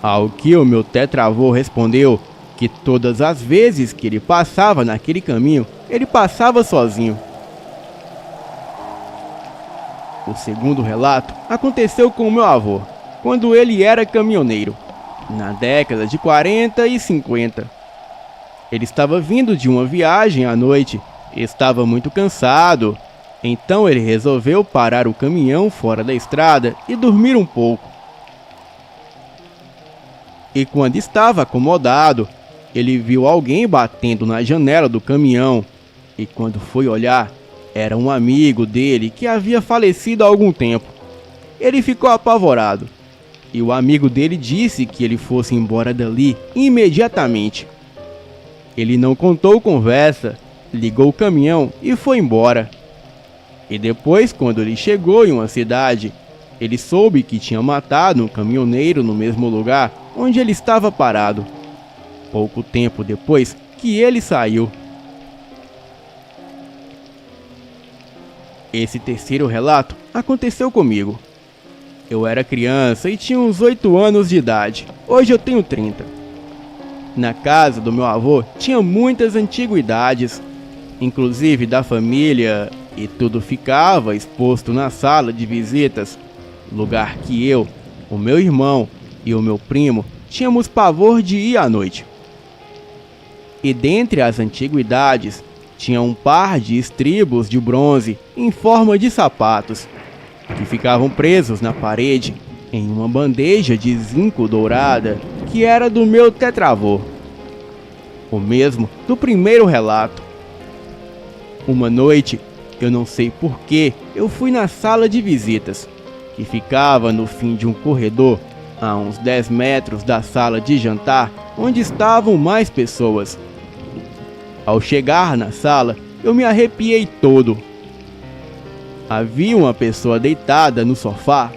Ao que o meu tetravô respondeu que todas as vezes que ele passava naquele caminho, ele passava sozinho. O segundo relato aconteceu com o meu avô, quando ele era caminhoneiro, na década de 40 e 50. Ele estava vindo de uma viagem à noite e estava muito cansado. Então ele resolveu parar o caminhão fora da estrada e dormir um pouco. E quando estava acomodado, ele viu alguém batendo na janela do caminhão. E quando foi olhar, era um amigo dele que havia falecido há algum tempo. Ele ficou apavorado. E o amigo dele disse que ele fosse embora dali imediatamente. Ele não contou conversa, ligou o caminhão e foi embora. E depois, quando ele chegou em uma cidade, ele soube que tinha matado um caminhoneiro no mesmo lugar onde ele estava parado. Pouco tempo depois que ele saiu. Esse terceiro relato aconteceu comigo. Eu era criança e tinha uns 8 anos de idade. Hoje eu tenho 30. Na casa do meu avô tinha muitas antiguidades, inclusive da família, e tudo ficava exposto na sala de visitas, lugar que eu, o meu irmão e o meu primo tínhamos pavor de ir à noite. E dentre as antiguidades, tinha um par de estribos de bronze em forma de sapatos, que ficavam presos na parede em uma bandeja de zinco dourada que era do meu tetravô, o mesmo do primeiro relato. Uma noite, eu não sei porquê, eu fui na sala de visitas, que ficava no fim de um corredor, a uns 10 metros da sala de jantar, onde estavam mais pessoas. Ao chegar na sala, eu me arrepiei todo. Havia uma pessoa deitada no sofá,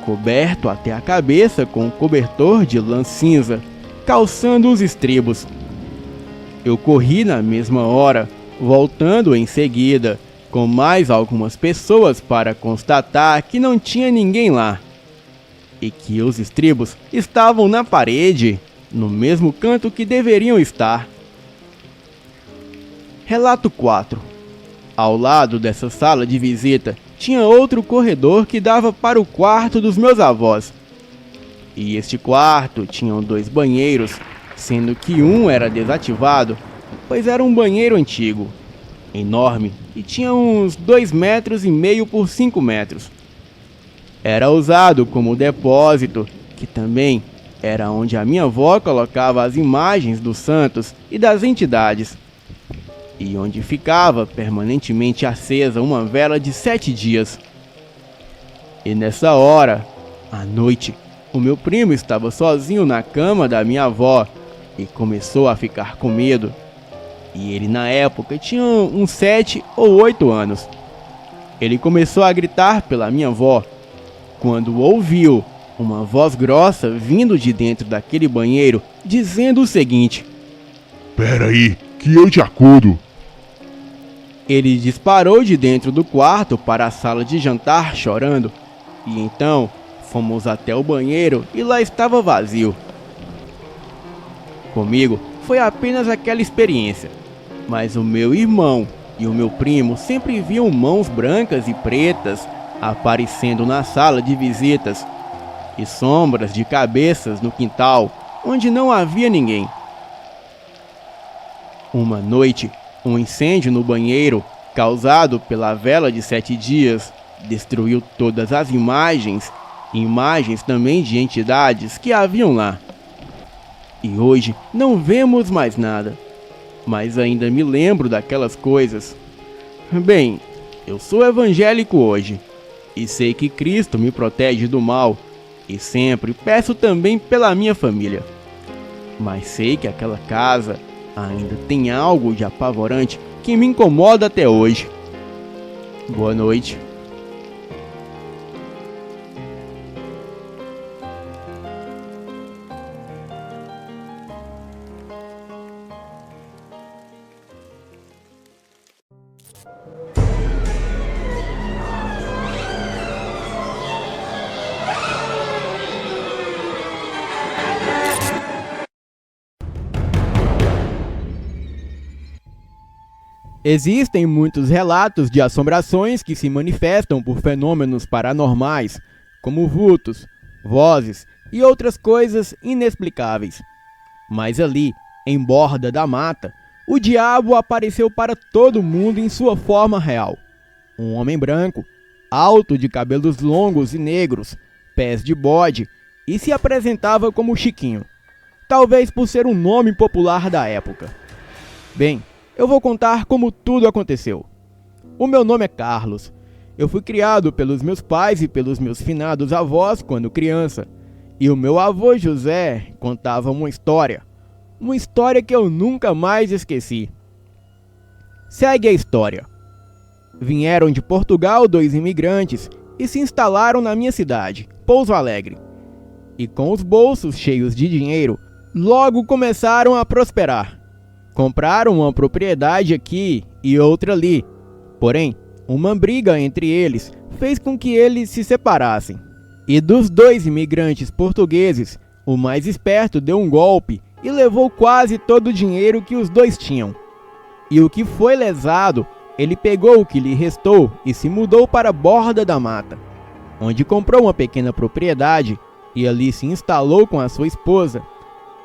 coberto até a cabeça com um cobertor de lã cinza, calçando os estribos. Eu corri na mesma hora, voltando em seguida, com mais algumas pessoas para constatar que não tinha ninguém lá, e que os estribos estavam na parede, no mesmo canto que deveriam estar. Relato 4. Ao lado dessa sala de visita, tinha outro corredor que dava para o quarto dos meus avós. E este quarto tinha 2 banheiros, sendo que um era desativado, pois era um banheiro antigo, enorme, e tinha uns 2,5 metros por 5 metros. Era usado como depósito, que também era onde a minha avó colocava as imagens dos santos e das entidades, e onde ficava permanentemente acesa uma vela de 7 dias. E nessa hora, à noite, o meu primo estava sozinho na cama da minha avó e começou a ficar com medo. E ele na época tinha uns 7 ou 8 anos. Ele começou a gritar pela minha avó, quando ouviu uma voz grossa vindo de dentro daquele banheiro, dizendo o seguinte: "Pera aí, que eu te acudo." Ele disparou de dentro do quarto para a sala de jantar chorando, e então fomos até o banheiro e lá estava vazio. Comigo foi apenas aquela experiência, mas o meu irmão e o meu primo sempre viam mãos brancas e pretas aparecendo na sala de visitas, e sombras de cabeças no quintal, onde não havia ninguém. Uma noite, um incêndio no banheiro, causado pela vela de 7 dias, destruiu todas as imagens também de entidades que haviam lá. E hoje não vemos mais nada, mas ainda me lembro daquelas coisas. Bem, eu sou evangélico hoje, e sei que Cristo me protege do mal, e sempre peço também pela minha família. Mas sei que aquela casa ainda tem algo de apavorante que me incomoda até hoje. Boa noite. Existem muitos relatos de assombrações que se manifestam por fenômenos paranormais, como vultos, vozes e outras coisas inexplicáveis. Mas ali, em Borda da Mata, o diabo apareceu para todo mundo em sua forma real. Um homem branco, alto, de cabelos longos e negros, pés de bode, e se apresentava como Chiquinho. talvez por ser um nome popular da época. Bem, eu vou contar como tudo aconteceu. O meu nome é Carlos. Eu fui criado pelos meus pais e pelos meus finados avós quando criança. E o meu avô José contava uma história que eu nunca mais esqueci. Segue a história. Vieram de Portugal 2 imigrantes e se instalaram na minha cidade, Pouso Alegre. E com os bolsos cheios de dinheiro, logo começaram a prosperar. Compraram uma propriedade aqui e outra ali. Porém, uma briga entre eles fez com que eles se separassem. E dos 2 imigrantes portugueses, o mais esperto deu um golpe e levou quase todo o dinheiro que os 2 tinham. E o que foi lesado, ele pegou o que lhe restou e se mudou para a borda da mata, onde comprou uma pequena propriedade e ali se instalou com a sua esposa.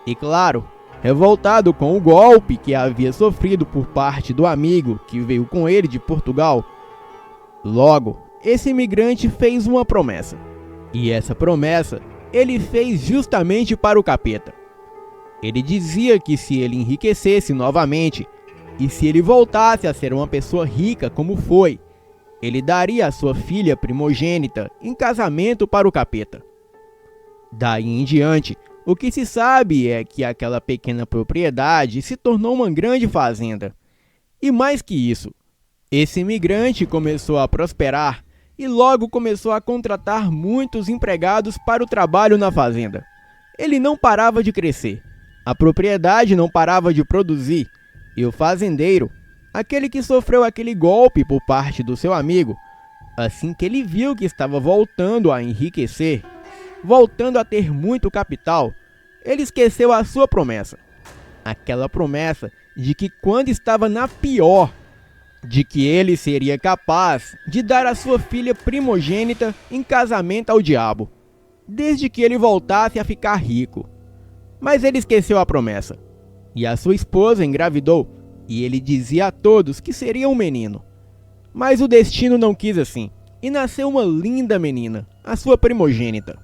E claro, revoltado com o golpe que havia sofrido por parte do amigo que veio com ele de Portugal, logo, esse imigrante fez uma promessa. E essa promessa ele fez justamente para o capeta. Ele dizia que se ele enriquecesse novamente, e se ele voltasse a ser uma pessoa rica como foi, ele daria a sua filha primogênita em casamento para o capeta. Daí em diante, o que se sabe é que aquela pequena propriedade se tornou uma grande fazenda. E mais que isso, esse imigrante começou a prosperar e logo começou a contratar muitos empregados para o trabalho na fazenda. Ele não parava de crescer, a propriedade não parava de produzir, e o fazendeiro, aquele que sofreu aquele golpe por parte do seu amigo, assim que ele viu que estava voltando a enriquecer, voltando a ter muito capital, ele esqueceu a sua promessa. Aquela promessa de que quando estava na pior, de que ele seria capaz de dar a sua filha primogênita em casamento ao diabo, desde que ele voltasse a ficar rico. Mas ele esqueceu a promessa, e a sua esposa engravidou, e ele dizia a todos que seria um menino. Mas o destino não quis assim, e nasceu uma linda menina, a sua primogênita.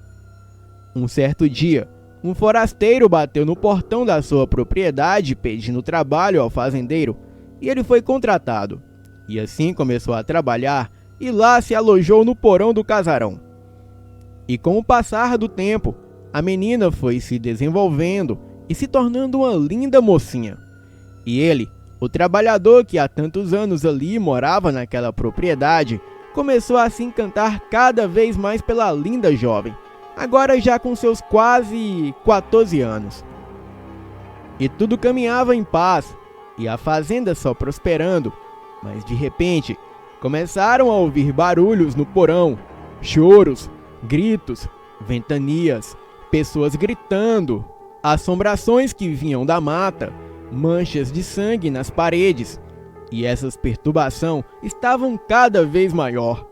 Um certo dia, um forasteiro bateu no portão da sua propriedade pedindo trabalho ao fazendeiro, e ele foi contratado. E assim começou a trabalhar e lá se alojou no porão do casarão. E com o passar do tempo, a menina foi se desenvolvendo e se tornando uma linda mocinha. E ele, o trabalhador que há tantos anos ali morava naquela propriedade, começou a se encantar cada vez mais pela linda jovem, agora já com seus quase 14 anos. E tudo caminhava em paz, e a fazenda só prosperando, mas de repente começaram a ouvir barulhos no porão, choros, gritos, ventanias, pessoas gritando, assombrações que vinham da mata, manchas de sangue nas paredes, e essas perturbações estavam cada vez maior.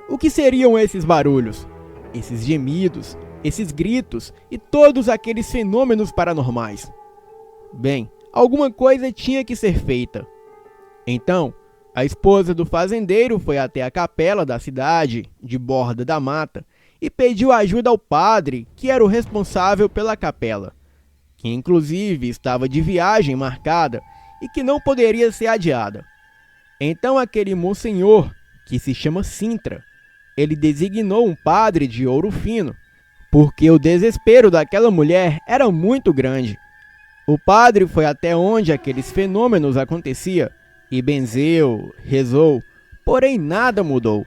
O que seriam esses barulhos, esses gemidos, esses gritos e todos aqueles fenômenos paranormais? Bem, alguma coisa tinha que ser feita. Então, a esposa do fazendeiro foi até a capela da cidade, de Borda da Mata, e pediu ajuda ao padre, que era o responsável pela capela, que inclusive estava de viagem marcada e que não poderia ser adiada. Então aquele monsenhor, que se chama Sintra, ele designou um padre de ouro fino, porque o desespero daquela mulher era muito grande. O padre foi até onde aqueles fenômenos aconteciam e benzeu, rezou, porém nada mudou.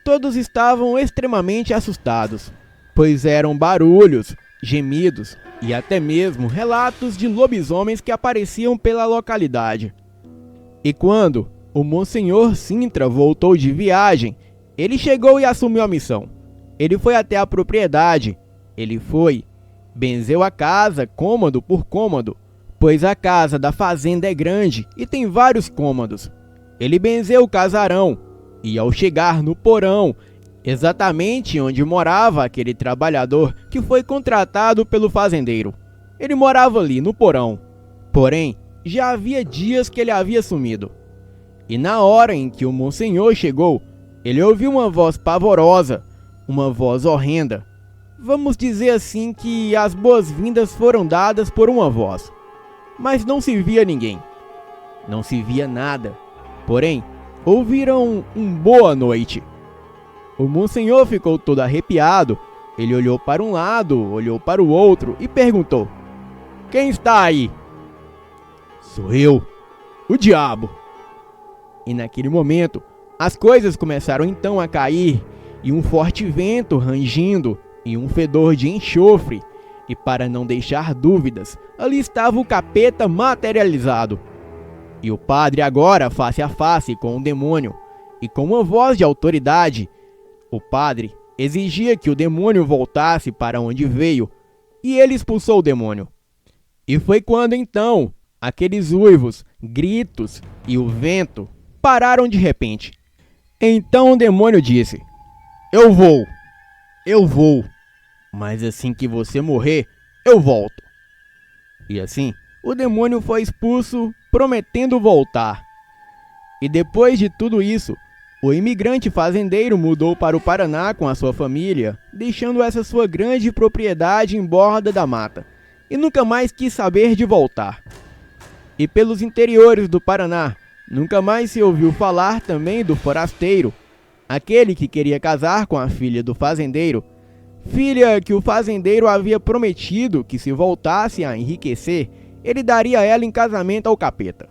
Todos estavam extremamente assustados, pois eram barulhos, gemidos e até mesmo relatos de lobisomens que apareciam pela localidade. E quando o Monsenhor Sintra voltou de viagem, ele chegou e assumiu a missão. Ele foi até a propriedade, benzeu a casa cômodo por cômodo, pois a casa da fazenda é grande e tem vários cômodos. Ele benzeu o casarão, e ao chegar no porão, exatamente onde morava aquele trabalhador que foi contratado pelo fazendeiro, ele morava ali no porão. Porém, já havia dias que ele havia sumido. E na hora em que o Monsenhor chegou, ele ouviu uma voz pavorosa, uma voz horrenda. Vamos dizer assim que as boas-vindas foram dadas por uma voz, mas não se via ninguém. Não se via nada. Porém, ouviram um boa noite. O Monsenhor ficou todo arrepiado. Ele olhou para um lado, olhou para o outro e perguntou: "Quem está aí?" "Sou eu, o diabo." E naquele momento, as coisas começaram então a cair, e um forte vento rangindo, e um fedor de enxofre. E para não deixar dúvidas, ali estava o capeta materializado. E o padre agora face a face com o demônio, e com uma voz de autoridade, o padre exigia que o demônio voltasse para onde veio, e ele expulsou o demônio. E foi quando então aqueles uivos, gritos e o vento pararam de repente. Então o demônio disse: eu vou, mas assim que você morrer, eu volto." E assim, o demônio foi expulso, prometendo voltar. E depois de tudo isso, o imigrante fazendeiro mudou para o Paraná com a sua família, deixando essa sua grande propriedade em borda da mata, e nunca mais quis saber de voltar. E pelos interiores do Paraná, nunca mais se ouviu falar também do forasteiro, aquele que queria casar com a filha do fazendeiro, filha que o fazendeiro havia prometido que, se voltasse a enriquecer, ele daria ela em casamento ao capeta.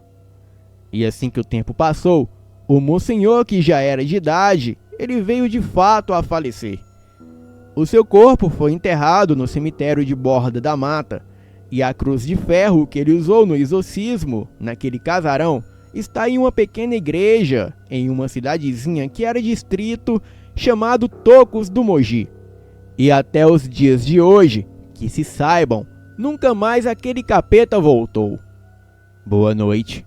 E assim que o tempo passou, o Monsenhor, que já era de idade, ele veio de fato a falecer. O seu corpo foi enterrado no cemitério de Borda da Mata, e a cruz de ferro que ele usou no exorcismo, naquele casarão, está em uma pequena igreja, em uma cidadezinha que era distrito chamado Tocos do Mogi. E até os dias de hoje, que se saibam, nunca mais aquele capeta voltou. Boa noite.